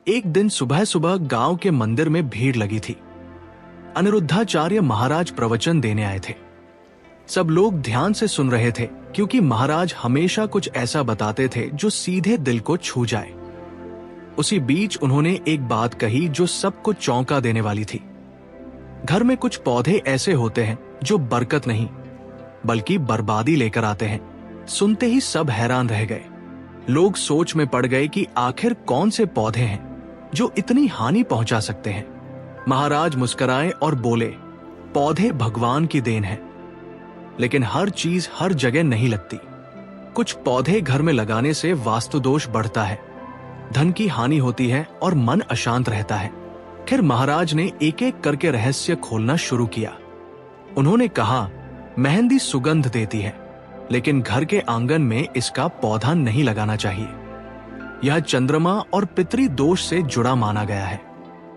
एक दिन सुबह सुबह गांव के मंदिर में भीड़ लगी थी। अनिरुद्धाचार्य महाराज प्रवचन देने आए थे। सब लोग ध्यान से सुन रहे थे क्योंकि महाराज हमेशा कुछ ऐसा बताते थे जो सीधे दिल को छू जाए। उसी बीच उन्होंने एक बात कही जो सबको चौंका देने वाली थी। घर में कुछ पौधे ऐसे होते हैं जो बरकत नहीं बल्कि बर्बादी लेकर आते हैं। सुनते ही सब हैरान रह गए। लोग सोच में पड़ गए कि आखिर कौन से पौधे हैं जो इतनी हानि पहुंचा सकते हैं। महाराज मुस्कुराए और बोले, पौधे भगवान की देन है, लेकिन हर चीज हर जगह नहीं लगती। कुछ पौधे घर में लगाने से वास्तु दोष बढ़ता है, धन की हानि होती है और मन अशांत रहता है। फिर महाराज ने एक एक करके रहस्य खोलना शुरू किया। उन्होंने कहा, मेहंदी सुगंध देती है, लेकिन घर के आंगन में इसका पौधा नहीं लगाना चाहिए। यह चंद्रमा और पितरी दोष से जुड़ा माना गया है।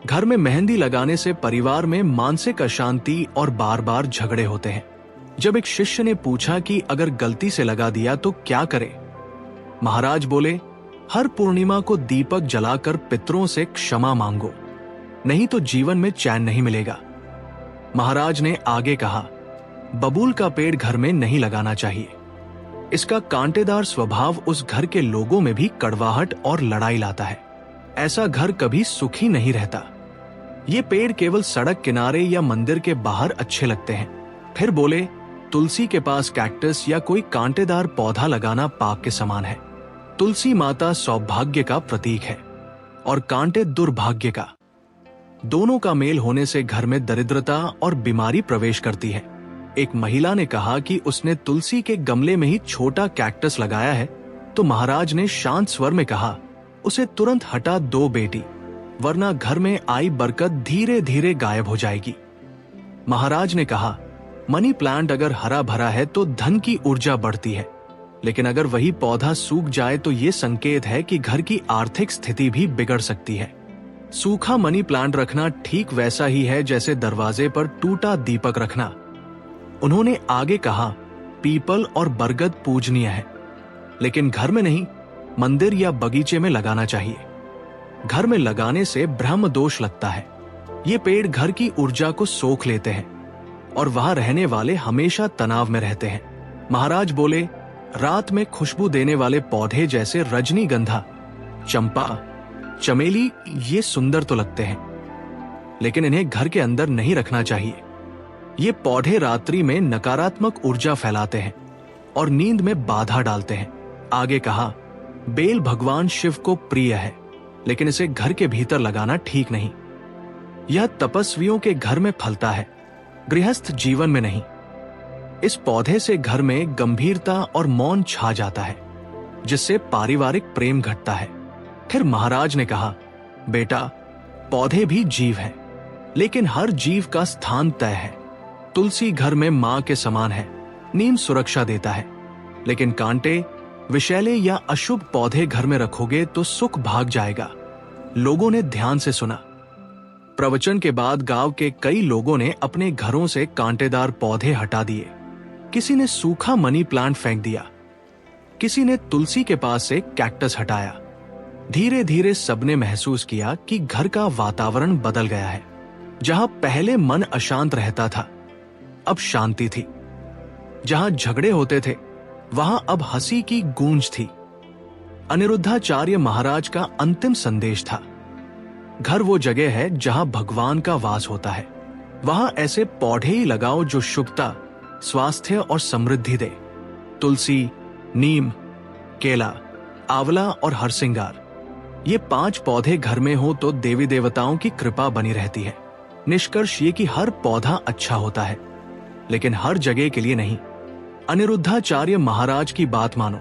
घर में मेहंदी लगाने से परिवार में मानसिक अशांति और बार बार झगड़े होते हैं। जब एक शिष्य ने पूछा कि अगर गलती से लगा दिया तो क्या करे, महाराज बोले, हर पूर्णिमा को दीपक जलाकर पितरों से क्षमा मांगो, नहीं तो जीवन में चैन नहीं मिलेगा। महाराज ने आगे कहा, बबूल का पेड़ घर में नहीं लगाना चाहिए। इसका कांटेदार स्वभाव उस घर के लोगों में भी कड़वाहट और लड़ाई लाता है। ऐसा घर कभी सुखी नहीं रहता। ये पेड़ केवल सड़क किनारे या मंदिर के बाहर अच्छे लगते हैं। फिर बोले, तुलसी के पास कैक्टस या कोई कांटेदार पौधा लगाना पाप के समान है। तुलसी माता सौभाग्य का प्रतीक है और कांटे दुर्भाग्य का। दोनों का मेल होने से घर में दरिद्रता और बीमारी प्रवेश करती है। एक महिला ने कहा कि उसने तुलसी के गमले में ही छोटा कैक्टस लगाया है, तो महाराज ने शांत स्वर में कहा, उसे तुरंत हटा दो बेटी, वरना घर में आई बरकत धीरे धीरे गायब हो जाएगी। महाराज ने कहा, मनी प्लांट अगर हरा भरा है तो धन की ऊर्जा बढ़ती है, लेकिन अगर वही पौधा सूख जाए तो ये संकेत है कि घर की आर्थिक स्थिति भी बिगड़ सकती है। सूखा मनी प्लांट रखना ठीक वैसा ही है जैसे दरवाजे पर टूटा दीपक रखना। उन्होंने आगे कहा, पीपल और बरगद पूजनीय है, लेकिन घर में नहीं, मंदिर या बगीचे में लगाना चाहिए। घर में लगाने से ब्रह्म दोष लगता है। ये पेड़ घर की ऊर्जा को सोख लेते हैं और वहां रहने वाले हमेशा तनाव में रहते हैं। महाराज बोले, रात में खुशबू देने वाले पौधे जैसे रजनीगंधा, चंपा, चमेली ये सुंदर तो लगते हैं, लेकिन इन्हें घर के अंदर नहीं रखना चाहिए। ये पौधे रात्रि में नकारात्मक ऊर्जा फैलाते हैं और नींद में बाधा डालते हैं। आगे कहा, बेल भगवान शिव को प्रिय है, लेकिन इसे घर के भीतर लगाना ठीक नहीं। यह तपस्वियों के घर में फलता है, गृहस्थ जीवन में नहीं। इस पौधे से घर में गंभीरता और मौन छा जाता है, जिससे पारिवारिक प्रेम घटता है। फिर महाराज ने कहा, बेटा, पौधे भी जीव हैं, लेकिन हर जीव का स्थान तय है। तुलसी घर में मां के समान है, नीम सुरक्षा देता है, लेकिन कांटे, विषैले या अशुभ पौधे घर में रखोगे तो सुख भाग जाएगा। लोगों ने ध्यान से सुना। प्रवचन के बाद गांव के कई लोगों ने अपने घरों से कांटेदार पौधे हटा दिए। किसी ने सूखा मनी प्लांट फेंक दिया, किसी ने तुलसी के पास से कैक्टस हटाया। धीरे धीरे सबने महसूस किया कि घर का वातावरण बदल गया है। जहां पहले मन अशांत रहता था, अब शांति थी। जहां झगड़े होते थे, वहां अब हंसी की गूंज थी। अनिरुद्धाचार्य महाराज का अंतिम संदेश था, घर वो जगह है जहां भगवान का वास होता है। वहां ऐसे पौधे ही लगाओ जो शुभता, स्वास्थ्य और समृद्धि दे। तुलसी, नीम, केला, आंवला और हरसिंगार, ये 5 पौधे घर में हो तो देवी देवताओं की कृपा बनी रहती है। निष्कर्ष ये कि हर पौधा अच्छा होता है, लेकिन हर जगह के लिए नहीं। अनिरुद्धाचार्य महाराज की बात मानो।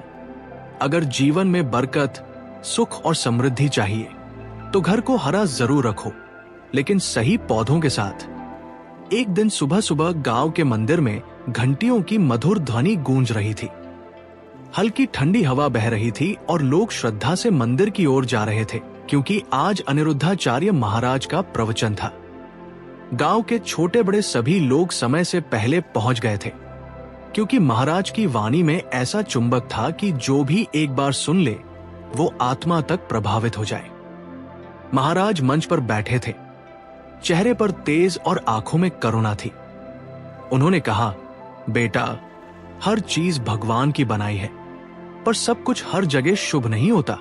अगर जीवन में बरकत, सुख और समृद्धि चाहिए तो घर को हरा जरूर रखो, लेकिन सही पौधों के साथ। एक दिन सुबह सुबह गांव के मंदिर में घंटियों की मधुर ध्वनि गूंज रही थी। हल्की ठंडी हवा बह रही थी और लोग श्रद्धा से मंदिर की ओर जा रहे थे, क्योंकि आज अनिरुद्धाचार्य महाराज का प्रवचन था। गांव के छोटे बड़े सभी लोग समय से पहले पहुंच गए थे, क्योंकि महाराज की वाणी में ऐसा चुंबक था कि जो भी एक बार सुन ले वो आत्मा तक प्रभावित हो जाए। महाराज मंच पर बैठे थे। चेहरे पर तेज और आंखों में करुणा थी। उन्होंने कहा, बेटा, हर चीज भगवान की बनाई है, पर सब कुछ हर जगह शुभ नहीं होता।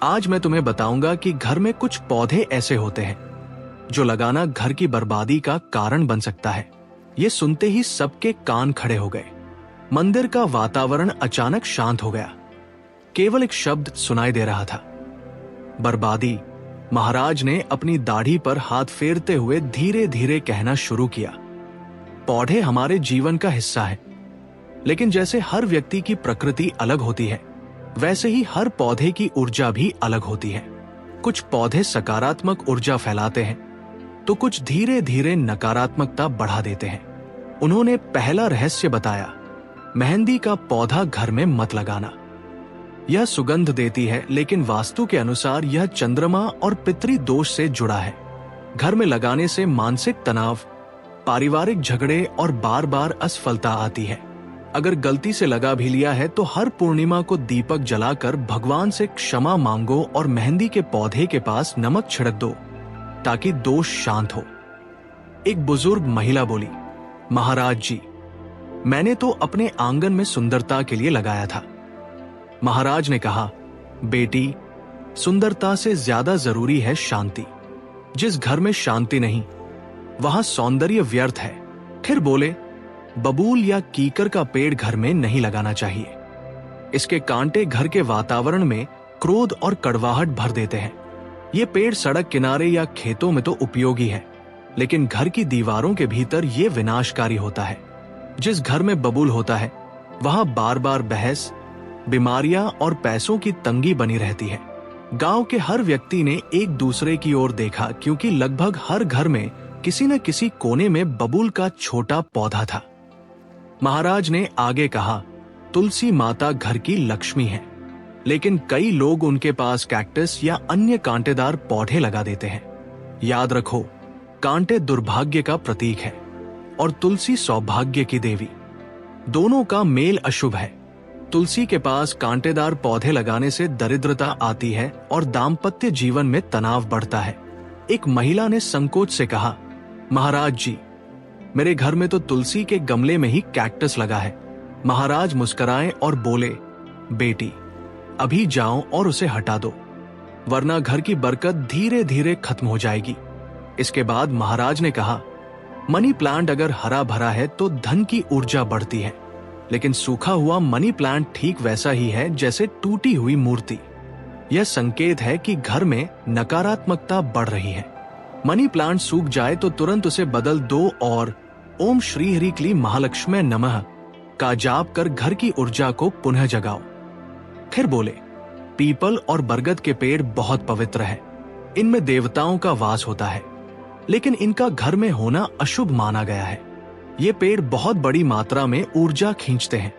आज मैं तुम्हें बताऊंगा कि घर में कुछ पौधे ऐसे होते हैं जो लगाना घर की बर्बादी का कारण बन सकता है। ये सुनते ही सबके कान खड़े हो गए। मंदिर का वातावरण अचानक शांत हो गया। केवल एक शब्द सुनाई दे रहा था, बर्बादी। महाराज ने अपनी दाढ़ी पर हाथ फेरते हुए धीरे धीरे कहना शुरू किया, पौधे हमारे जीवन का हिस्सा है, लेकिन जैसे हर व्यक्ति की प्रकृति अलग होती है, वैसे ही हर पौधे की ऊर्जा भी अलग होती है। कुछ पौधे सकारात्मक ऊर्जा फैलाते हैं, तो कुछ धीरे धीरे नकारात्मकता बढ़ा देते हैं। उन्होंने पहला रहस्य बताया, मेहंदी का पौधा घर में मत लगाना। यह सुगंध देती है, लेकिन वास्तु के अनुसार यह चंद्रमा और पितृ दोष से जुड़ा है। घर में लगाने से मानसिक तनाव, पारिवारिक झगड़े और बार बार असफलता आती है। अगर गलती से लगा भी लिया है तो हर पूर्णिमा को दीपक जलाकर भगवान से क्षमा मांगो और मेहंदी के पौधे के पास नमक छिड़क दो ताकि दोष शांत हो। एक बुजुर्ग महिला बोली, महाराज जी, मैंने तो अपने आंगन में सुंदरता के लिए लगाया था। महाराज ने कहा, बेटी, सुंदरता से ज्यादा जरूरी है शांति। जिस घर में शांति नहीं, वहां सौंदर्य व्यर्थ है। फिर बोले, बबूल या कीकर का पेड़ घर में नहीं लगाना चाहिए। इसके कांटे घर के वातावरण में क्रोध और कड़वाहट भर देते हैं। ये पेड़ सड़क किनारे या खेतों में तो उपयोगी है, लेकिन घर की दीवारों के भीतर ये विनाशकारी होता है। जिस घर में बबूल होता है, वहां बार बार बहस, बीमारियां और पैसों की तंगी बनी रहती है। गांव के हर व्यक्ति ने एक दूसरे की ओर देखा, क्योंकि लगभग हर घर में किसी न किसी कोने में बबूल का छोटा पौधा था। महाराज ने आगे कहा, तुलसी माता घर की लक्ष्मी है, लेकिन कई लोग उनके पास कैक्टस या अन्य कांटेदार पौधे लगा देते हैं। याद रखो, कांटे दुर्भाग्य का प्रतीक है और तुलसी सौभाग्य की देवी। दोनों का मेल अशुभ है। तुलसी के पास कांटेदार पौधे लगाने से दरिद्रता आती है और दाम्पत्य जीवन में तनाव बढ़ता है। एक महिला ने संकोच से कहा, महाराज जी, मेरे घर में तो तुलसी के गमले में ही कैक्टस लगा है। महाराज मुस्कुराए और बोले, बेटी, अभी जाओ और उसे हटा दो, वरना घर की बरकत धीरे धीरे खत्म हो जाएगी। इसके बाद महाराज ने कहा, मनी प्लांट अगर हरा भरा है तो धन की ऊर्जा बढ़ती है, लेकिन सूखा हुआ मनी प्लांट ठीक वैसा ही है जैसे टूटी हुई मूर्ति। यह संकेत है कि घर में नकारात्मकता बढ़ रही है। मनी प्लांट सूख जाए तो तुरंत उसे बदल दो और ओम श्री हरि क्ली महालक्ष्मी नमः का जाप कर घर की ऊर्जा को पुनः जगाओ। फिर बोले, पीपल और बरगद के पेड़ बहुत पवित्र है। इनमें देवताओं का वास होता है, लेकिन इनका घर में होना अशुभ माना गया है। ये पेड़ बहुत बड़ी मात्रा में ऊर्जा खींचते हैं।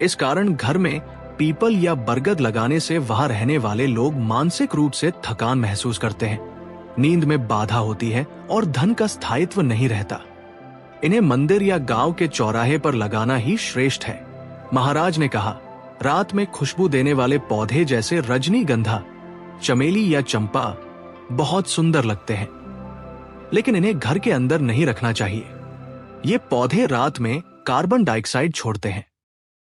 इस कारण घर में पीपल या बरगद लगाने से वहां रहने वाले लोग मानसिक रूप से थकान महसूस करते हैं, नींद में बाधा होती है और धन का स्थायित्व नहीं रहता। इन्हें मंदिर या गांव के चौराहे पर लगाना ही श्रेष्ठ है। महाराज ने कहा, रात में खुशबू देने वाले पौधे जैसे रजनीगंधा, चमेली या चंपा बहुत सुंदर लगते हैं, लेकिन इन्हें घर के अंदर नहीं रखना चाहिए। ये पौधे रात में कार्बन डाइऑक्साइड छोड़ते हैं,